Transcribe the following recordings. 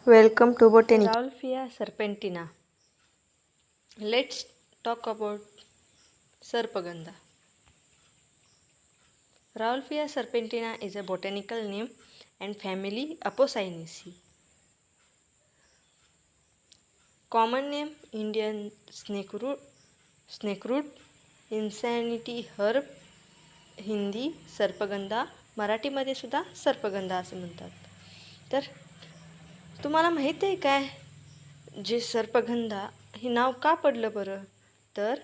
Welcome to Botany. Rauwolfia serpentina. Let's talk about Sarpagandha. Rauwolfia serpentina is a botanical name and family Apocynaceae. Common name Indian snakeroot, insanity herb, Hindi सर्पगंधा, मराठीमध्ये सुद्धा सर्पगंधा असे म्हणतात. तर तुम्हाला माहीत आहे काय जे सर्पगंधा हे नाव का पडलं बरं? तर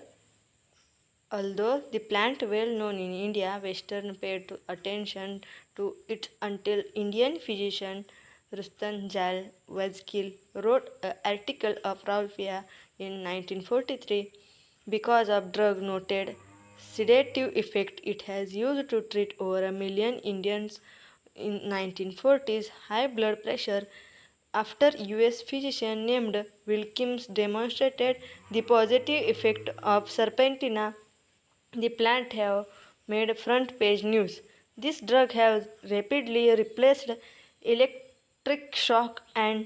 although the plant well known in India, Western paid attention to it until Indian physician Rustan Jal Vazkil wrote an article of Rauwolfia in 1943. Because of drug noted sedative effect it has used to treat over 1 million Indians in 1940s high blood pressure. After US physician named Wilkins demonstrated the positive effect of serpentina, the plant have made front page news. This drug has rapidly replaced electric shock and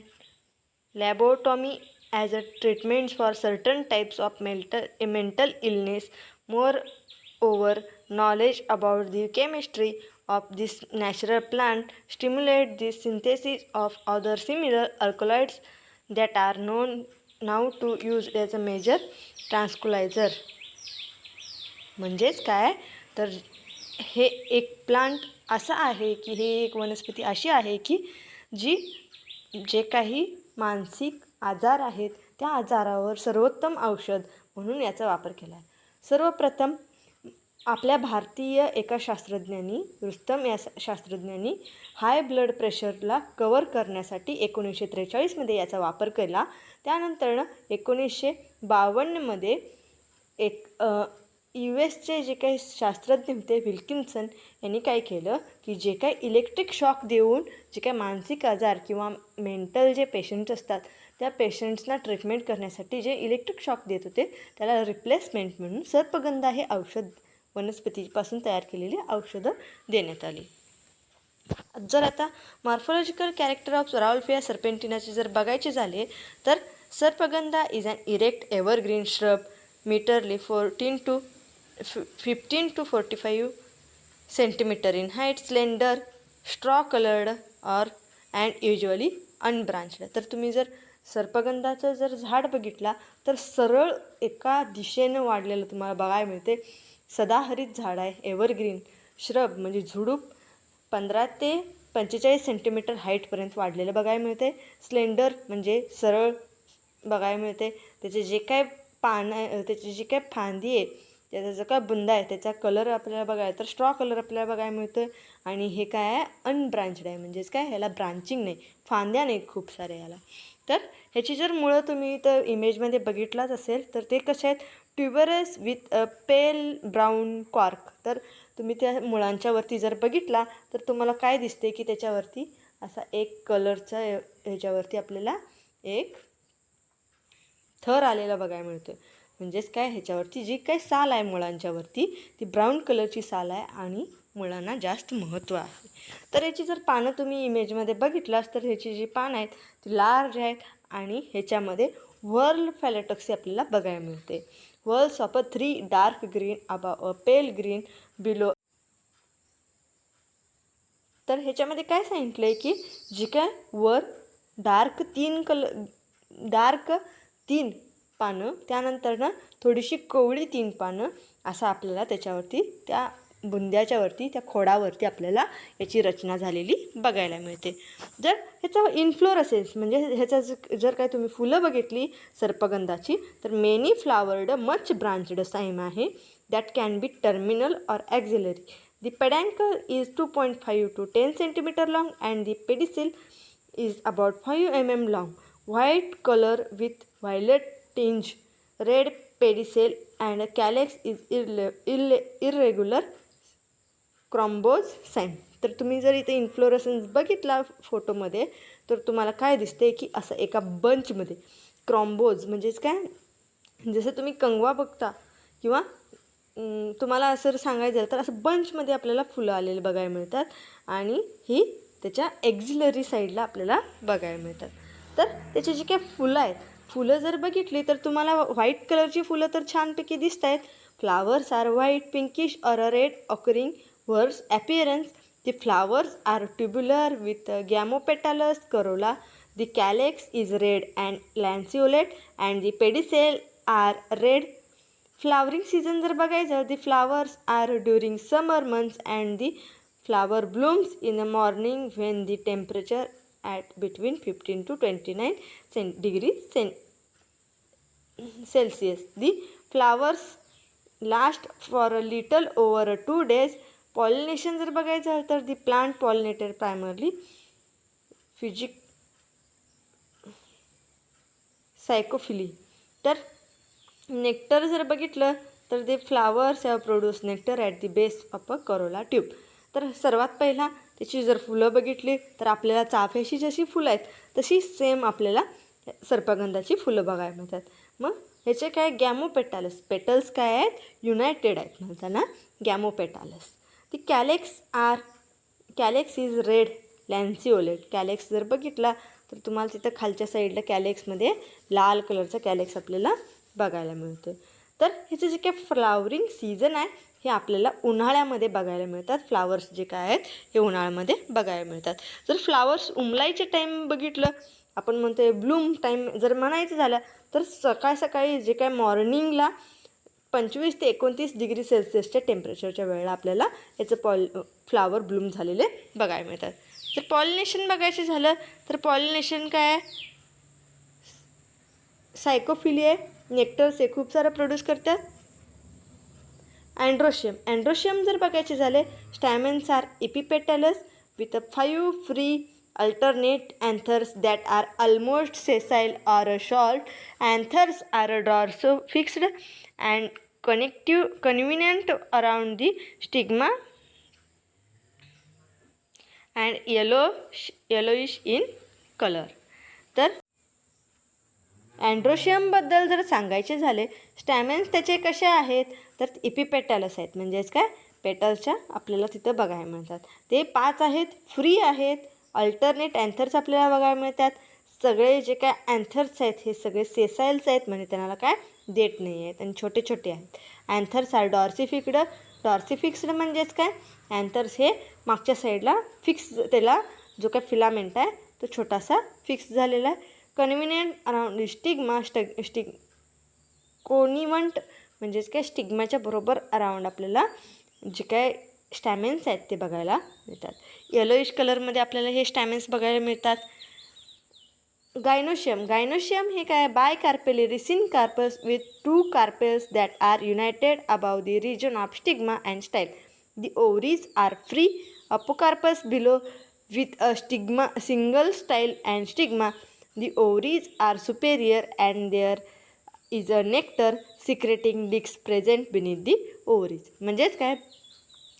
lobotomy as a treatment for certain types of mental illness. Moreover, knowledge about the chemistry of this natural plant stimulates the synthesis of other similar alkaloids that are known now to use as a major tranquilizer. म्हणजेच काय तर हे एक plant असा आहे की हे एक वनस्पती अशी आहे की जी जे काही मानसिक आजार आहेत त्या आजारावर सर्वोत्तम औषध म्हणून याचा वापर केला आहे. सर्वप्रथम आपल्या भारतीय एका शास्त्रज्ञांनी रुस्तम या शास्त्रज्ञांनी हाय ब्लड प्रेशरला कवर करण्यासाठी 1943मध्ये याचा वापर केला. त्यानंतर 1952मध्ये एक US जे काही शास्त्रज्ञ होते विल्किन्सन यांनी काय केलं की जे काही इलेक्ट्रिक शॉक देऊन जे काही मानसिक आजार किंवा मेंटल जे पेशंट्स असतात त्या पेशंट्सना ट्रीटमेंट करण्यासाठी जे इलेक्ट्रिक शॉक देत होते त्याला रिप्लेसमेंट म्हणून सर्पगंधा हे औषध वनस्पतीपासून तयार केलेली औषधं देण्यात आली. जर आता मॉर्फोलॉजिकल कॅरेक्टर ऑफ राउल्फिया सर्पेंटिनाचे जर बघायचे झाले तर sarpagandha is an erect evergreen shrub meterly 15 to 45 centimeter in height, slender, straw colored or and usually unbranched. तर तुम्ही जर सर्पगंधाचं जर झाड बघितला तर सरळ एका दिशेनं वाढलेलं तुम्हाला बघायला मिळते. सदाहरित झाड आहे, एव्हरग्रीन श्रब म्हणजे झुडूप 15 ते 45 सेंटीमीटर हाईटपर्यंत वाढलेलं बघायला मिळते. स्लेंडर म्हणजे सरळ बघायला मिळते. त्याचे जे काय पानं आहे त्याची जी काय फांदी आहे त्याचा जो काय बुंदा आहे त्याचा कलर आपल्याला बघायला तर स्ट्रॉ कलर आपल्याला बघायला मिळतो. आणि हे काय आहे अनब्रांच्ड आहे म्हणजेच काय ह्याला ब्रांचिंग नाही, फांद्या नाही खूप साऱ्या ह्याला. तर ह्याची जर मुळं तुम्ही इथं इमेजमध्ये बघितलाच असेल तर ते कसे आहेत tuberous with a pale brown cork. तर तुम्ही त्या मुळांच्यावरती जर बघितला तर तुम्हाला काय दिसते की त्याच्यावरती असा एक कलरचा ह्याच्यावरती आपल्याला एक थर आलेला बघायला मिळतो. म्हणजेच काय ह्याच्यावरती जी काही साल आहे मुळांच्यावरती ती ब्राऊन कलरची साल आहे आणि मुळांना जास्त महत्त्व आहे. तर याची जर पानं तुम्ही इमेजमध्ये बघितलास तर ह्याची जी पानं आहेत ती लार्ज आहेत आणि ह्याच्यामध्ये व्हर्ल फॅलेटक्सी आपल्याला बघायला मिळते. Whorls of a 3 dark green above a pale green below. तर ह्याच्यामध्ये काय सांगितलं आहे की जी काय वर डार्क 3 पानं त्यानंतर थोडीशी कोवळी 3 पानं असं आपल्याला त्याच्यावरती त्या बुंद्याच्यावरती त्या खोडावरती आपल्याला याची रचना झालेली बघायला मिळते. जर ह्याचा इन्फ्लोरसेन्स म्हणजे ह्याचा जर काय तुम्ही फुलं बघितली सर्पगंधाची तर मेनी फ्लावर्ड मच ब्रांच्ड साईम आहे that can be terminal or auxiliary. The peduncle is 2.5 to 10 centimeter long and the pedicel is about 5 mm long. White color with violet tinge. Red pedicel and calyx is irregular cromboz cyme. तर तुम्ही जर इथे इन्फ्लोरसेन्स बघितला फोटोमध्ये तर तुम्हाला काय दिसते की असं एका बंचमध्ये क्रॉम्बोज म्हणजेच काय जसं तुम्ही कंगवा बघता किंवा तुम्हाला असं सांगायचं झालं तर असं बंचमध्ये आपल्याला फुलं आलेले बघायला मिळतात आणि ही त्याच्या एक्झिलरी साईडला आपल्याला बघायला मिळतात. तर त्याची जी काही फुलं आहेत, फुलं जर बघितली तर तुम्हाला व्हाईट कलरची फुलं तर छानपैकी दिसत आहेत. Flowers are white, pinkish or red occurring whorls appearance. The flowers are tubular with gamopetalous corolla. The calyx is red and lanceolate and the pedicel are red. Flowering season जर बघायचं, the flowers are during summer months and the flower blooms in the morning when the temperature at between 15 to 29 degrees Celsius. The flowers last for a little over 2 days. Pollination जर बघायचं झालं तर the plant pollinated primarily psychophily. तर nectar जर बघितलं तर they flowers have produce nectar at the base of a corolla tube. तर सर्वात पहिला त्याची जर फुलं बघितली तर आपल्याला चाफ्याची जशी फुलं आहेत तशी सेम आपल्याला सर्पगंधाची फुलं बघायला मिळतात. मग ह्याचे काय गॅमोपेटालस, पेटल्स काय आहेत, युनायटेड आहेत म्हणताना गॅमोपेटालस. ती कॅलेक्स इज रेड लॅन्सिओलेट. कॅलेक्स जर बघितला तर तुम्हाला तिथं खालच्या साईडला कॅलेक्समध्ये लाल कलरचा कॅलेक्स आपल्याला बघायला मिळतो. तर ह्याचं जे काय फ्लावरिंग सीझन आहे हे आपल्याला उन्हाळ्यामध्ये बघायला मिळतात. फ्लावर्स जे काय आहेत हे उन्हाळ्यामध्ये बघायला मिळतात. जर फ्लावर्स उमलायचे टाईम बघितलं, आपण म्हणतो ब्लूम टाईम जर म्हणायचं झालं तर सकाळी जे काय मॉर्निंगला 25 ते 29 डिग्री सेल्सिअसच्या टेम्परेचरच्या वेळेला आपल्याला याचं फ्लावर ब्लूम झालेले बघायला मिळतात. जर पॉलिनेशन बघायचं झालं तर पॉलिनेशन काय आहे, सायकोफिली आहे. नेक्टर्स हे खूप सारं प्रोड्यूस करतात. अँड्रोशियम जर बघायचे झाले, stamens are epipetalous with a 5 free alternate anthers that are almost sessile or short. Anthers are dorsifixed and convenient around the stigma and yellowish in color. तर अँड्रोशियमबद्दल जर सांगायचे झाले, स्टॅमेन्स त्याचे कसे आहेत तर एपिपेटलस आहेत, म्हणजेच काय पेटल्सच्या आपल्याला तिथं बघायला मिळतात. ते 5 आहेत, फ्री आहेत. अल्टरनेट अँथर्स आपल्याला बघायला मिळतात. सगळे जे काय अँथर्स आहेत हे सगळे सेसाइल्स आहेत, म्हणजे त्यांना काय देठ नाही आहेत आणि छोटे छोटे आहेत. अँथर्स आर डॉर्सिफिक्स्ड म्हणजेच काय अँथर्स हे मागच्या साईडला फिक्स, त्याला जो काय फिलामेंट आहे तो छोटासा फिक्स झालेला आहे. कन्व्हिनियंट अराउंड स्टिग्मा, कोनिवंट म्हणजेच काय स्टिग्माच्या बरोबर अराउंड आपल्याला जे काय स्टॅमेन्स आहेत ते बघायला मिळतात. येलोइश कलरमध्ये आपल्याला हे स्टॅमेन्स बघायला मिळतात. गायनोशियम हे काय बाय कार्पेली रिसिन carpous with 2 carpels that are united above the region of stigma and style. The ovaries are free, apocarpous below with a single style and stigma. The ovaries are superior and there is a nectar secreting disc present beneath the ovaries. म्हणजेच काय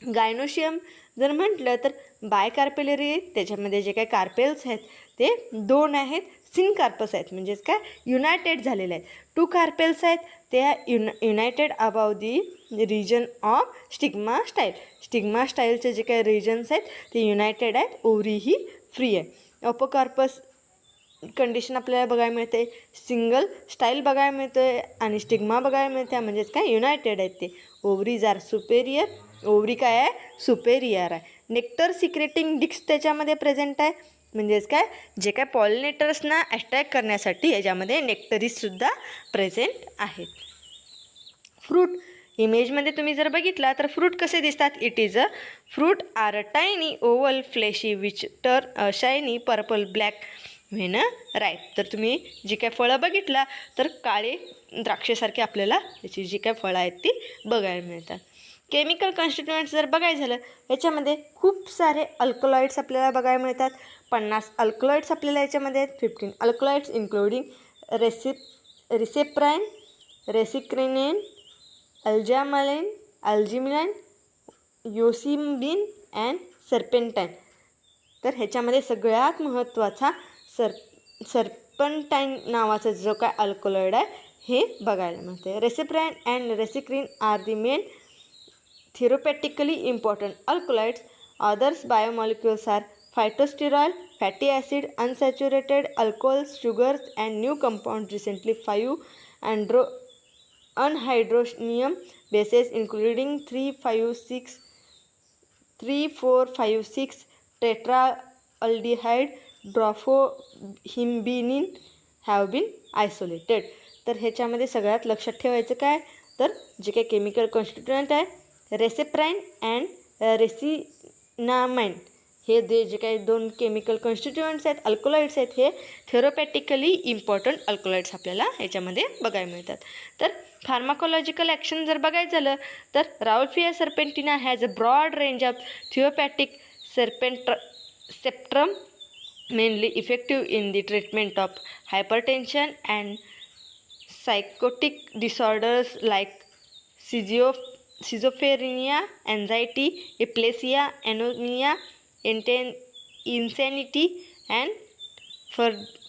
gynoecium जर म्हटलं तर बायकार्पेलरी, त्याच्यामध्ये जे काही carpels आहेत ते 2 आहेत. सिनकार्पस आहेत म्हणजेच काय युनायटेड झालेले आहेत. 2 कार्पेल्स आहेत ते united above the region of stigma style. Stigma स्टाईलचे जे काही रिजन्स आहेत ते युनायटेड आहेत. ओव्हरी ही फ्री आहे. अपोकार्पस कंडिशन आपल्याला बघायला मिळते, सिंगल स्टाईल बघायला मिळतो आहे आणि स्टिग्मा बघायला मिळते, म्हणजेच काय युनायटेड आहेत ते. ओव्हरीज आर सुपेरियर, ओव्हरी काय आहे सुपेरियर आहे. नेक्टर सिक्रेटिंग डिस्क त्याच्यामध्ये प्रेझेंट आहे, म्हणजेच काय जे काय पॉलिनेटर्सना अट्रॅक्ट करण्यासाठी याच्यामध्ये नेक्टरीजसुद्धा प्रेझेंट आहेत. फ्रूट इमेजमध्ये तुम्ही जर बघितला तर फ्रूट कसे दिसतात, it is a fruit are a tiny oval fleshy which turn shiny purple black when ripe. तर तुम्ही जी काय फळं बघितला तर काळे द्राक्षासारखे आपल्याला त्याची जी काय फळं आहेत ती बघायला मिळतात. केमिकल कॉन्स्टिट्युएंट्स जर बघायचं झालं याच्यामध्ये खूप सारे अल्कलॉइड्स आपल्याला बघायला मिळतात. 50 अल्कलॉइड्स आपल्याला याच्यामध्ये आहेत. 15 अल्कलॉइड्स इन्क्लुडिंग रिसेप्राइन, रेसिक्रिनेन, अल्जिमिनाइन, योसिम्बिन अँड सर्पेंटाइन. तर ह्याच्यामध्ये सगळ्यात महत्त्वाचा सर्पंटाइन नावाचा जो काय अल्कलॉइड आहे हे बघायला मिळते. Reserpine and rescinnamine are the main therapeutically important alkaloids. Others biomolecules are phytosterol, fatty acid, unsaturated alcohols, sugars, and new compounds. Recently, 5 anhydronium bases, including 3,4,5,6 tetraaldehyde ड्रॉफोहिम्बिनिन हॅव बीन आयसोलेटेड. तर ह्याच्यामध्ये सगळ्यात लक्षात ठेवायचं काय, तर जे काही केमिकल कॉन्स्टिट्युएंट आहे रेसेप्राईन अँड रेसिनामाइन, हे जे काही 2 केमिकल कॉन्स्टिट्युएंट्स आहेत, अल्कोलाइड्स आहेत, हे थेरोपॅटिकली इम्पॉर्टंट अल्कोलाइड्स आपल्याला ह्याच्यामध्ये बघायला मिळतात. तर फार्माकोलॉजिकल ॲक्शन जर बघायचं झालं तर rauwolfia serpentina has a broad range of therapeutic spectrum, mainly effective in the treatment of hypertension and psychotic disorders like schizophrenia, anxiety, epilepsy, anomia, insanity, and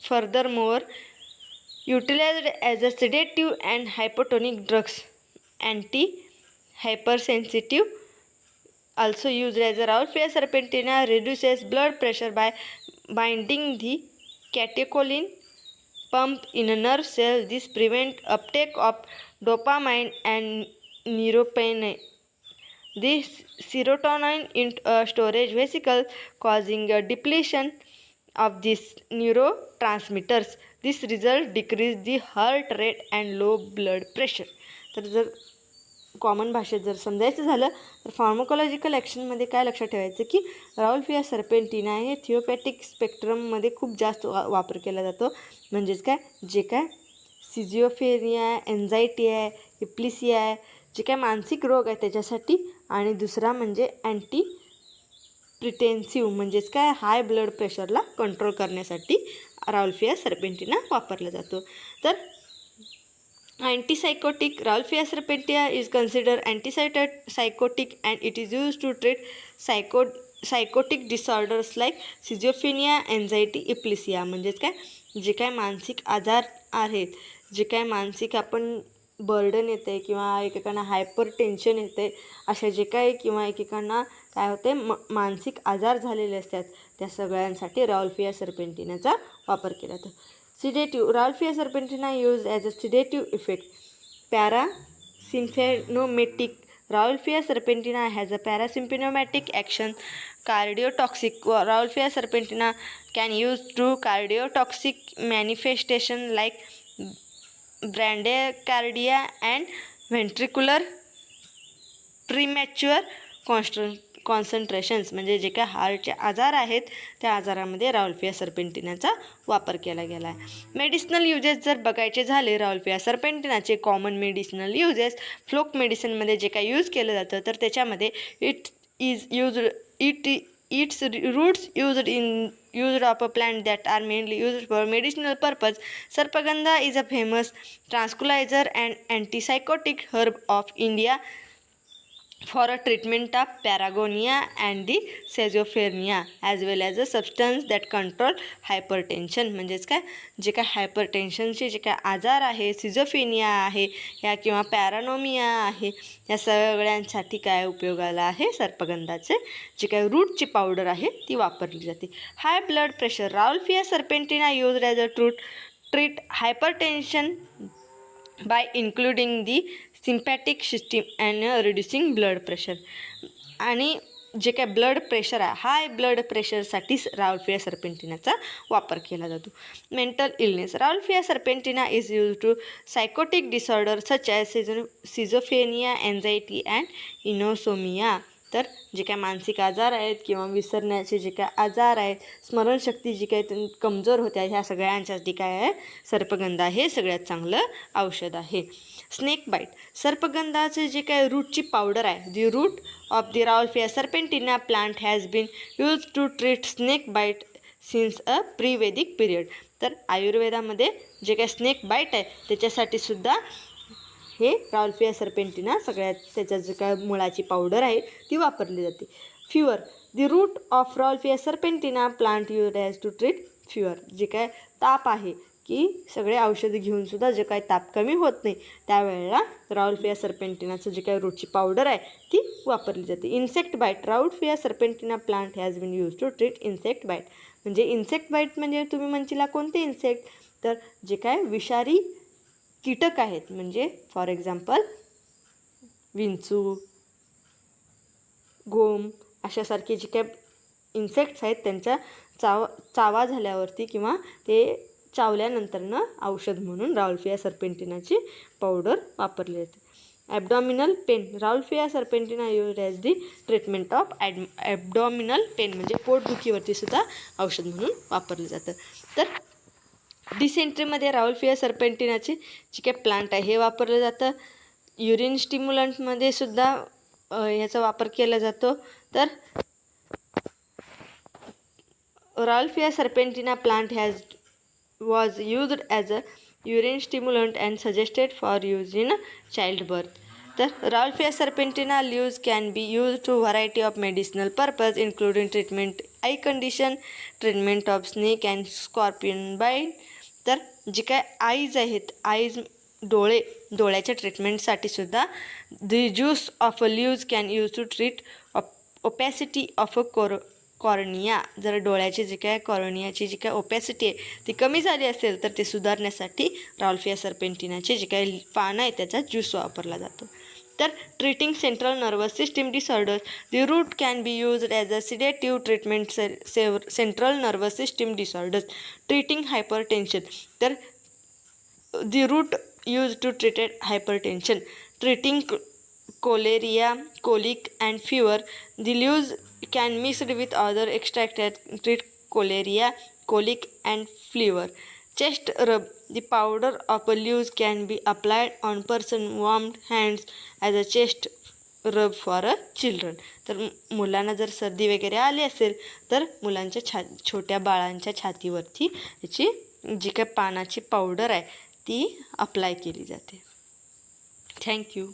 furthermore utilized as a sedative and hypotonic drugs. Anti-hypersensitive, also used as a Raulfia serpentina, reduces blood pressure by binding the catecholamine pump in a nerve cell. This prevents uptake of dopamine and norepinephrine, the serotonin in storage vesicle, causing a depletion of these neurotransmitters. This result decrease the heart rate and low blood pressure. तर जर common भाषेत जर समजायचं झालं तर pharmacological ॲक्शनमध्ये काय लक्षात ठेवायचं की राउल्फिया सर्पेंटिना हे थिओपॅटिक स्पेक्ट्रममध्ये खूप जास्त वापर केला जातो. म्हणजेच काय, जे काय सिजिओफ्रेनिया आहे, एन्झायटी आहे, एपिलेप्सी आहे, जे काय मानसिक रोग आहे त्याच्यासाठी, आणि दुसरा म्हणजे अँटीप्रिटेन्सिव्ह म्हणजेच काय हाय ब्लड प्रेशरला कंट्रोल करण्यासाठी राउल्फिया सर्पेंटिना वापरला जातो. तर antipsychotic, Raulfia serpentina is considered antipsychotic and it is used to treat psychotic disorders like schizophrenia, anxiety, epilepsy. म्हणजेच काय, जे काय मानसिक आजार आहेत, जे काय मानसिक आपण बर्डन येते किंवा एकेकांना हायपर टेन्शन येते, अशा जे काय किंवा एकेकांना काय होते मानसिक आजार झालेले असतात, त्या सगळ्यांसाठी राउल्फिया सर्पेंटिनाचा वापर केला जातो. Sedative, Raulfia serpentina used as a sedative effect. Parasympathomimic, Raulfia serpentina has a parasympathetic action. Cardiotoxic, Raulfia serpentina can use to cardiotoxic manifestation like bradycardia and ventricular premature concentrations, म्हणजे जे काय हार्टचे आजार आहेत त्या आजारामध्ये राउल्फिया सर्पेंटिनाचा वापर केला गेला आहे. मेडिसिनल युजेस जर बघायचे झाले राउल्फिया सर्पेंटिनाचे कॉमन मेडिसिनल युजेस, फ्लोक मेडिसिनमध्ये जे काय यूज केलं जातं तर त्याच्यामध्ये its roots used of a plant that are mainly used for medicinal purpose. Sarpagandha is a famous tranquilizer and antipsychotic herb of India for a treatment of paranoia and the schizophrenia as well as a substance that control hypertension. म्हणजेच काय, जे काय हायपरटेन्शनचे जे काय आजार आहे, schizophrenia आहे या किंवा पॅरानोमिया आहे, या सगळ्यांसाठी काय उपयोगाला आहे सर्पगंधाचे जे काय रूटची पावडर आहे ती वापरली जाते. High blood pressure, rauwolfia serpentina used as a treat hypertension by including the sympathetic system and reducing blood pressure. आणि जे काय ब्लड प्रेशर आहे, हाय ब्लड प्रेशरसाठीच राउल्फिया सर्पेंटिनाचा वापर केला जातो. Mental illness, rauwolfia serpentina is use to psychotic disorder such as schizophrenia, anxiety and insomnia. तर जे काय मानसिक आजार आहेत किंवा विसरण्याचे जे काय आजार आहेत, स्मरणशक्ती जी काय कमजोर होत्या, ह्या सगळ्यांच्यासाठी काय आहे सर्पगंधा हे सगळ्यात चांगलं औषध आहे. स्नेक बाईट, सर्पगंधाचे जे काय रूटची पावडर आहे, the root of the rauwolfia serpentina plant has been use to treat snake bite since a pre-Vedic period. तर आयुर्वेदामध्ये जे काय स्नेक बाईट आहे त्याच्यासाठी सुद्धा हे राउल्फिया सर्पेंटिना सगळ्यात त्याच्या जे काय मुळाची पावडर आहे ती वापरली जाते. Fever, the root of rauwolfia serpentina plant use as to treat fever, जे काय ताप आहे की सगळे औषधं घेऊनसुद्धा जे काही ताप कमी होत नाही त्यावेळेला राउल्फिया सर्पेंटिनाचं जे काही रोजची पावडर आहे ती वापरली जाते. Insect bite. Rauwolfia serpentina plant has been use to treat insect bite. म्हणजे इन्सेक्ट बाईट म्हणजे तुम्ही म्हणशीला कोणते इन्सेक्ट, तर जे काय विषारी कीटक आहेत, म्हणजे फॉर एक्झाम्पल विंचू, गोम अशासारखे जे काय इन्सेक्ट्स आहेत त्यांच्या चावा झाल्यावरती किंवा ते चावल्यानंतरनं औषध म्हणून राउल्फिया सर्पेंटिनाची पावडर वापरली जाते. Abdominal pain. Rauwolfia serpentina used as the treatment of abdominal pain म्हणजे पोटदुखीवरती सुद्धा औषध म्हणून वापरलं जातं. तर डिसेंट्रीमध्ये राउल्फिया सर्पेंटिनाची जी काही प्लांट आहे हे वापरलं जातं. युरिन स्टिम्युलंटमध्ये सुद्धा ह्याचा वापर केला जातो. तर rauwolfia serpentina plant was used as a urine stimulant and suggested for use in childbirth. तर rauwolfia सर्पेंटिना leaves can be used to variety of medicinal purpose including treatment eye condition, treatment of snake and scorpion bite. तर जे काय eyes आहेत, डोळ्याच्या ट्रीटमेंटसाठी सुद्धा the juice of leaves can use to treat opacity of a cornea. जर डोळ्याची जी काय कॉर्नियाची जी काय ओपॅसिटी आहे ती कमी झाली असेल तर ते सुधारण्यासाठी राउल्फिया सर्पेंटिनाचे जे काही पानं आहे त्याचा ज्यूस वापरला जातो. तर treating central nervous system disorders. The root can be used as a sedative treatment central nervous system disorders. Treating hypertension. तर the root use to treated hypertension. Treating cholera, colic and fever. The leaves can mixed with other extract treat cholera, colic and fever. Chest rub. The powder of leaves can be applied on person warmed hands as a chest rub for a children. तर मुलांना जर सर्दी वगैरे आली असेल तर मुलांच्या छोट्या बाळांच्या छातीवरती याची जी काही पानाची पावडर आहे ती अप्लाय केली जाते. थँक्यू.